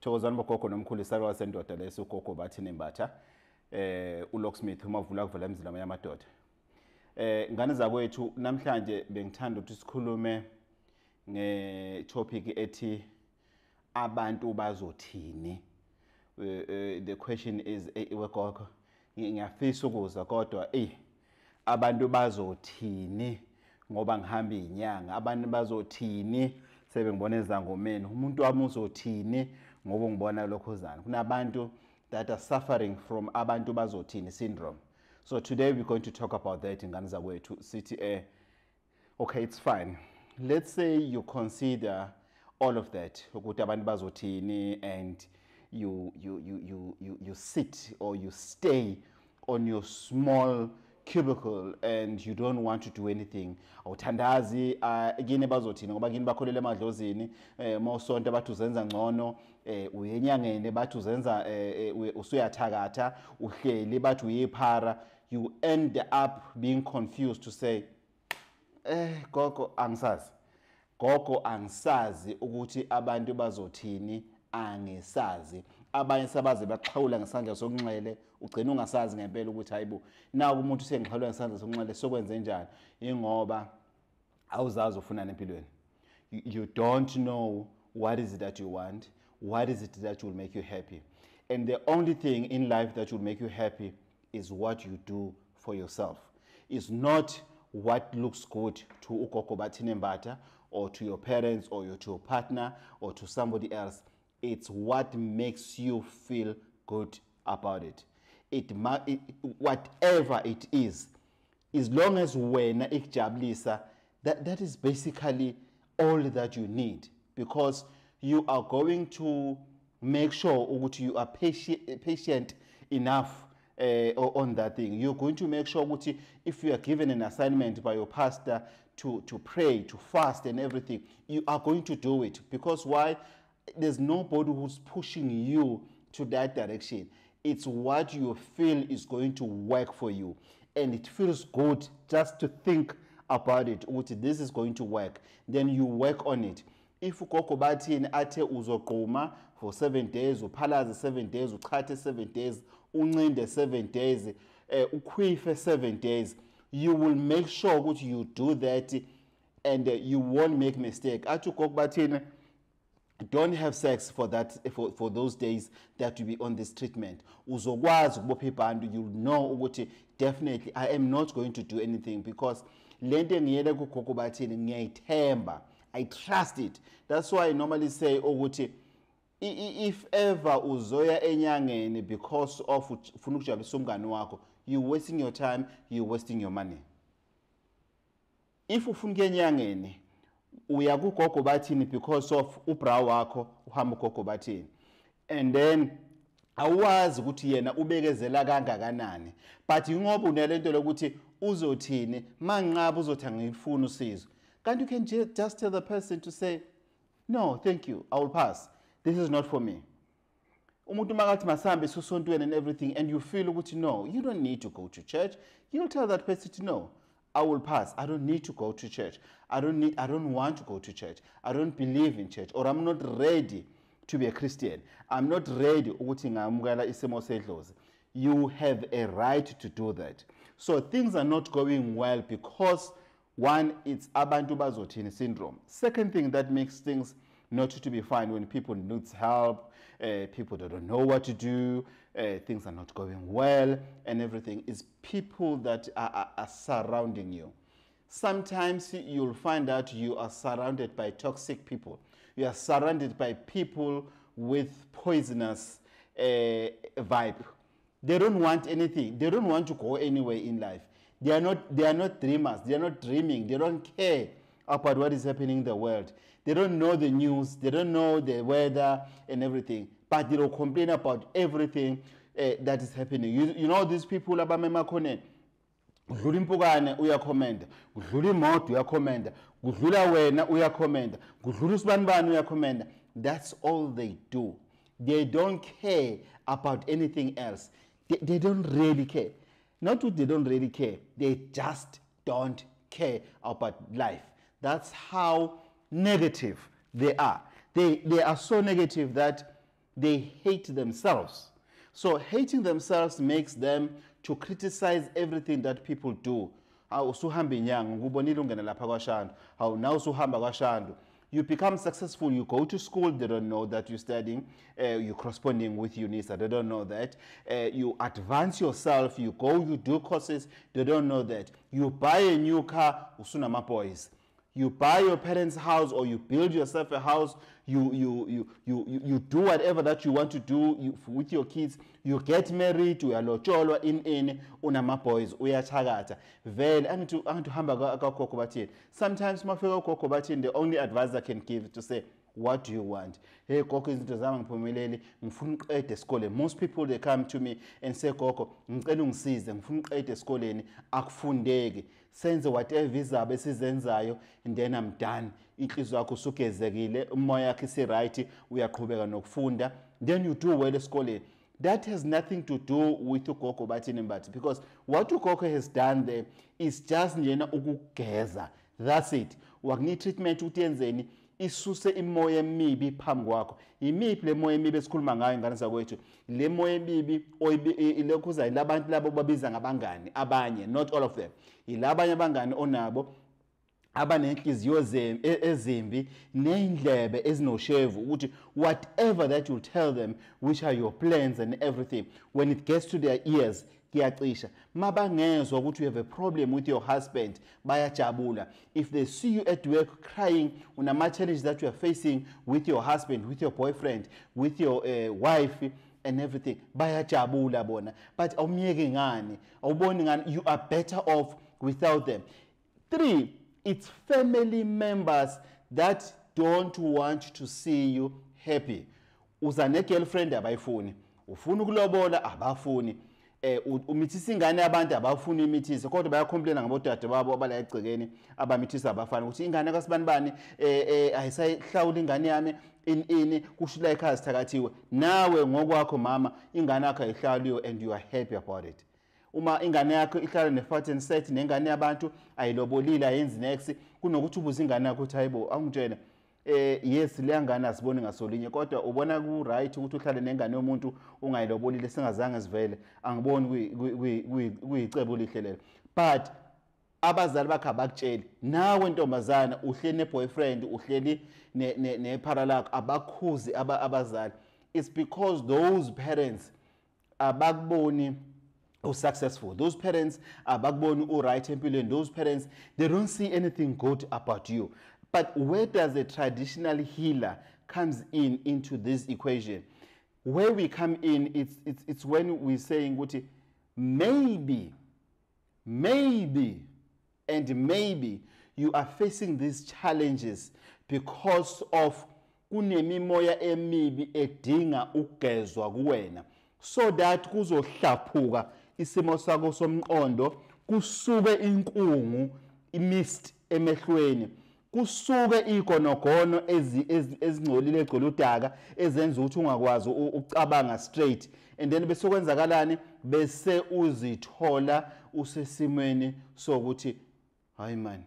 Thokozani bogogo nomkhulu isarwa sendoda leso Gogo Bathini Mbatha uLocksmith Mkhuphulangwenya Village yamadoda. Ngane zakwethu namhlanje bengithanda ukuthi sikhulume nge-topic ethi abantu bazothini. The question is wegogo ngiyafisa ukuzwa kodwa abantu bazothini ngoba ngihamba inyanga, abantu bazothini sebe ngibona ezangomeni, umuntu wami uzothini ngoba ngibona lokho zana. Kunabantu that are suffering from abantu bazothini syndrome. So today we're going to talk about that in Ganza way to city okay, it's fine. Let's say you consider all of that ukuthi abantu bazothini and you sit or you stay on your small cubicle and you don't want to do anything. Awuthandazi kini bazothini ngoba kini bakholele emadlozini mawusonto bathi uzenza ngcono uyenyangene bathi uzenza usuyathakatha uhleli bathi uyiphara. You end up being confused to say gogo angisazi ukuthi abantu bazothini angisazi. Abanye sabaze baxhawula ngesandla sokunxele ugcina ungasazi ngempela ukuthi hayibo na umuntu sengixhawula ngesandla sokunxele sokwenze njani ingoba awuzazi ufunana empilweni. You don't know what is it that you want, what is it that will make you happy, and the only thing in life that will make you happy is what you do for yourself. It's not what looks good to Gogo Bathini Mbatha or to your parents or to your partner or to somebody else. It's what makes you feel good about it. Whatever it is, as long as wena ikujabulisa, that is basically all that you need, because you are going to make sure that you are patient enough on that thing. You're going to make sure that if you are given an assignment by your pastor to pray, to fast and everything, you are going to do it. Because why? There's nobody who's pushing you to that direction. It's what you feel is going to work for you. And it feels good just to think about it. This is going to work. Then you work on it. If Gogo Bathini athe uzogquma for 7 days, uphalaze 7 days, uchathe 7 days, uncinde 7 days, ukhwife 7 days, you will make sure that you do that and you won't make mistake. Athi Gogo Bathini, don't have sex for that for those days that you be on this treatment. Uzokwazi ukubopha ibhandu, you'll know ukuthi definitely I am not going to do anything because lento engiyele ku Gogo Bathini ngiyayithemba. I trust it. That's why I normally say ukuthi if ever uzoya enyangeni because of ufuna ukujabulisa umngane wakho, you wasting your time, you wasting your money. If ufuna ukuya enyangeni uya ku Gogo Bathini because of ubra wakho uhamba Gogo Bathini, and then awazi ukuthi yena ubekezela kangakanani, but ingoba unelento lokuthi uzothini manqaba uzothi ngifuna usizo, can't you can just tell the person to say no thank you, I will pass, this is not for me. Umuntu makathi masambe sosontweni and everything and you feel ukuthi no, you don't need to go to church, you'll tell that person to no, I will pass. I don't need to go to church. I don't want to go to church. I don't believe in church, or I'm not ready to be a Christian. I'm not ready ukuthi ngamukela isimo sedlozi. You have a right to do that. So things are not going well because one, it's abantu bazothini syndrome. Second thing that makes things not to be fine when people need help, people that don't know what to do, things are not going well and everything, is people that are surrounding you. Sometimes you'll find that you are surrounded by toxic people. You are surrounded by people with poisonous vibe. They don't want anything. They don't want to go anywhere in life. They are not dreamers. They are not dreaming. They don't care about what is happening in the world. They don't know the news. They don't know the weather and everything. But they will complain about everything that is happening. You know these people abamema khona kudlula impukane uyakhomenda, kudlula imoto uyakhomenda, kudlula wena uyakhomenda, kudlula usibanibani uyakhomenda. That's all they do. They don't care about anything else. They don't really care. Not that they don't really care. They just don't care about life. That's how negative they are. They are so negative that they hate themselves. So hating themselves makes them to criticize everything that people do. Usuhamba inyanga ngubonile ungena lapha kwaShandu. How now usuhamba kwaShandu. You become successful, you go to school, they don't know that you're studying, you're corresponding with UNISA, they don't know that. You advance yourself, you go, you do courses, they don't know that. You buy a new car, usunama boys. You buy your parents' house or you build yourself a house, you do whatever that you want to do with your kids. You get married, uyalotsholo in unama boys, uyachakata. Vele angithi hamba kaGogo Bathini. Sometimes mafika uGogo Bathini, the only advice I can give to say, what do you want? Hey Gogo, izinto zami ngiphumelele, ngifuna uqede esikoleni. Most people they come to me and say, Gogo, ngicela ungisize, ngifuna uqede esikoleni, akufundeki. Senze whatever izabe sizenzayo and then I'm done. Inhliziyo yakho usugezekile, umoya yakho isi right, uyaqhubeka nokufunda. Then you do well esikoleni. That has nothing to do with Gogo Bathini Mbatha, because what Gogo has done there is just njena ukugeza. That's it. Wakunika treatment uthi yenzeni isuse imoya emibi phambi kwakho. Imiphi le moya emibi esikhuluma ngayo ngane zakwethu? Le moya emibi ilokhuza ilabantu labo babiza ngabangani abanye, not all of them. Ilabanye abangani onabo abanenhliziyo ezimbi neindlebe ezinoshevu ukuthi whatever that you tell them, which are your plans and everything, when it gets to their ears kiyacisha. Mabangezwa ukuthi you have a problem with your husband, bayajabula. If they see you at work crying unama challenge that you are facing with your husband, with your boyfriend, with your wife and everything, bayajabula bona. But awumyeke ngani, awuboni ngani, you are better off without them. 3, it's family members that don't want to see you happy. Uza ne girlfriend abayifuni, ufuna ukulobola abafuni. Umithisa ingane yabantu abafuni imithisa, kodwa bayacomplaina ngabodade babo abala egcekeni abamithisa abafana ukuthi ingane kasibani bani ayisayihlawula ingane yami ini kushila ekhaya sithakathiwe. Nawe ngokwakho mama ingane yakho ayihlawuliwe and you are happy about it. Uma ingane yakho ihlala ne-fat and set nengane yabantu ayilobolile ayenzi next, kunokuthi ubuze ingane yakho uthi hayibo angitshela yes le ngane asiboni ngasolinye, kodwa ubona ku right ukuthi uhlale nengane yomuntu ungayilobolile singazange sivele. Angiboni kuyicebo lihle lelo. But abazali bakho abakutsheli nawe ntombazana uhleli ne-boyfriend, uhleli nephara lakho, abakhuzi abazali. It's because those parents abakuboni successful. Those parents abakuboni right empilweni. Those parents, they don't see anything good about you. But where does a traditional healer comes into this equation? Where we come in, it's when we're saying ukuthi maybe you are facing these challenges because of kunemimoya emibi edinga ukugezwa kuwena, so that kuzohlaphuka isimo sakho somqondo, kusuke inkungu, imist emehlweni, kusuke igonogono ezingcolile egcwele udaka ezenza ukuthi ungakwazi ucabanga straight, and then bese kwenzakalani, bese uzithola usesimweni sokuthi hayi man,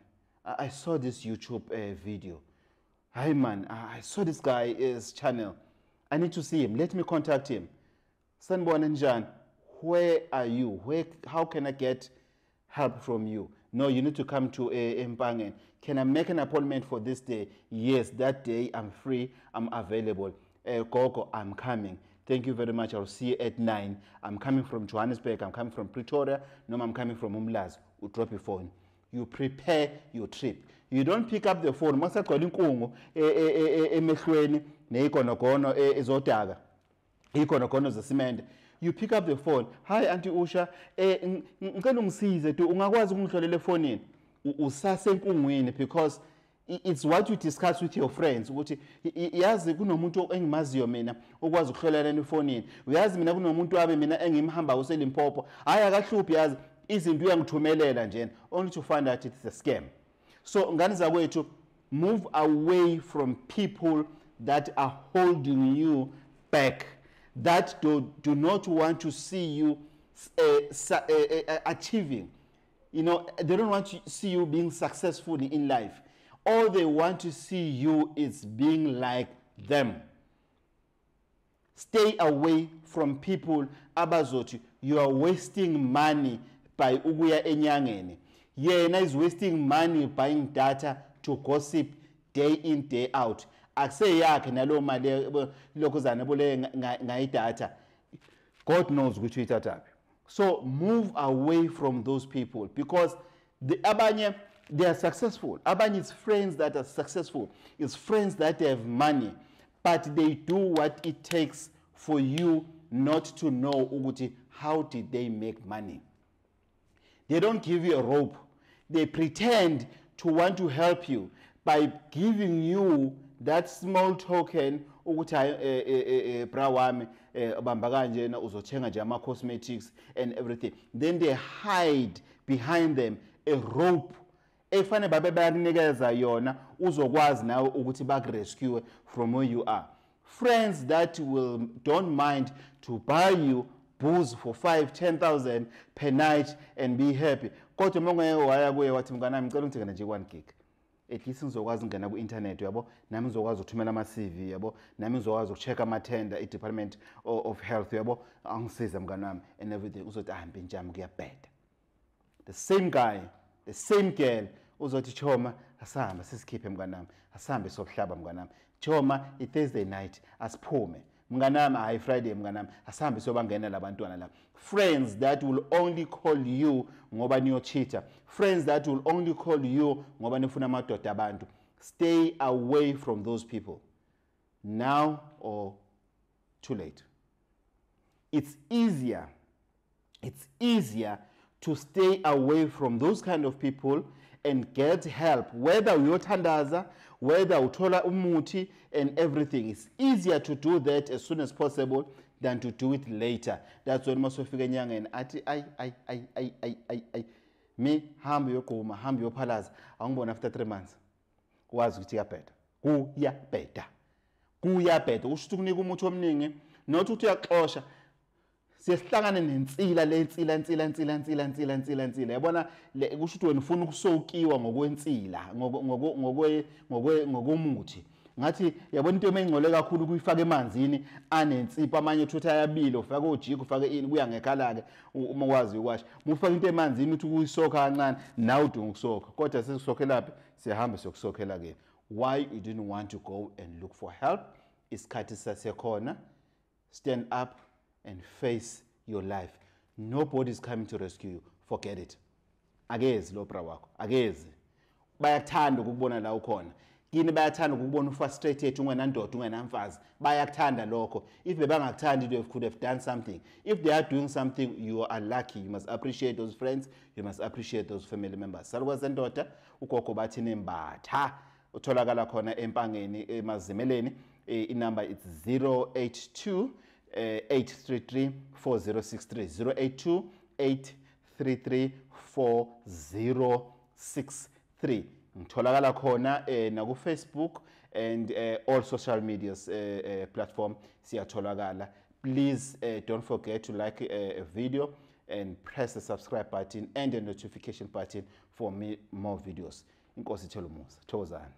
I saw this YouTube video, hayi man, I saw this guy's channel, I need to see him, let me contact him. Sanibona njani? Where are you? How can I get help from you? No, you need to come to Empangeni. Can I make an appointment for this day? Yes, that day I'm free, I'm available. Gogo, I'm coming. Thank you very much. I'll see you at 9. I'm coming from Johannesburg. I'm coming from Pretoria. No, I'm coming from Umlazi. You drop your phone. You prepare your trip. You don't pick up the phone. Masa calling kungu emehlweni neikonokono ezotaka. Ikonokono zesimende. You pick up the phone. Hi Auntie Usha, ngicela ungisize tu ungakwazi ukungihlolela efonini. Usase enkungwini, because it's what you discuss with your friends ukuthi yazi kunomuntu engimaziyo mina ukwazi ukuhlolela efonini. Uyazi mina kunomuntu wabe mina engimhamba uselimpopo. Hayi akahluphi yazi izinto uyangithumelela nje, only to find out it's a scam. So ngane zakwethu, move away from people that are holding you back, that do not want to see you achieving. You know, they don't want to see you being successful in life. All they want to see you is being like them. Stay away from people abazothi you are wasting money by ukuya enyangeni. Yena is wasting money buying data to gossip day in day out. Akuse yakhe nalo mali lokuzana bole ngayi data. God knows which way thataphi. So move away from those people because the abanye they are successful. Abanye is friends that are successful. It's friends that have money, but they do what it takes for you not to know ukuthi how did they make money. They don't give you a rope. They pretend to want to help you by giving you that small token ukuthi bra wami bamba kanje na uzothenga nje ama cosmetics and everything. Then they hide behind them a rope efane babe bayakunikeza yona uzokwazi nawe ukuthi bakurescue from where you are. Friends that don't mind to buy you booze for 5,000-10,000 per night and be happy. Kodwa mongeke waya kuye wathi mnganami ngicela ungithengele nje 1 gig. At least ngizokwazi ukungena ku internet yabo, nami ngizokwazi ukuthumela ama CV yabo, nami ngizokwazi ukuchecka ama tender i-Department of Health yabo, angisiza mnganami and everything. Uzothi ahambe njami kuyabheda. The same guy, the same girl uzothi Choma asihamba sisikhiphe mnganami, asihambe sokuhlaba mnganami. Choma i-Thursday night asiphume. Mnganami hayi Friday mnganami asihambe sobangena labantwana la. Friends that will only call you ngoba niyocheater. Friends that will only call you ngoba nifuna amadoda abantu. Stay away from those people. Now or too late. It's easier to stay away from those kind of people and get help, whether uyothandaza, whether uthola umuthi and everything. It's easier to do that as soon as possible than to do it later. That's when masofika enyangeni athi ay me hambe yogquma hambe yophalaza angibona after 3 months kwazi ukuthi kuyabheda usho ukunika umuthi omningi not ukuthi uyaxosha. Sesihlangane nensila lensila yabona kusho ukuthi wena ufuna ukusokiwa ngokwensila ngokomuthi ngathi yabona into emengcole kakhulu kuyifaka emanzini anensipho amanye uthi ayabile ufaka ojiko ufake ini kuya ngekhala ke uma wazi ukwasha mufaka into emanzini uthi kuyisoka kancane nawe udinga ukusoka kodwa sesisokelaphi siyahamba sokusokhela ke. Why you didn't want to go and look for help? Isikhathi sasekhona. Stand up and face your life. Nobody is coming to rescue you. Forget it. Akezi lo bra wakho. Akezi. Bayakuthanda ukubona la ukhona. Kini bayathanda ukubona ufrustrated ungenandoda ungenamfazi. Bayakuthanda lokho. If bebangakuthandi they could have done something. If they are doing something, you are lucky. You must appreciate those friends. You must appreciate those family members. Salukwazi ndoda uGogo Bathini Mbatha. Utholakala khona Empangeni eMazimeleni. Inumber it's 082 833 4063 082 833 4063. Ngitholakala khona na ku Facebook and all social medias platform siyatholakala. Please don't forget to like a video and press the subscribe button and the notification button for more videos. Inkosi thela umusa. Thokozani.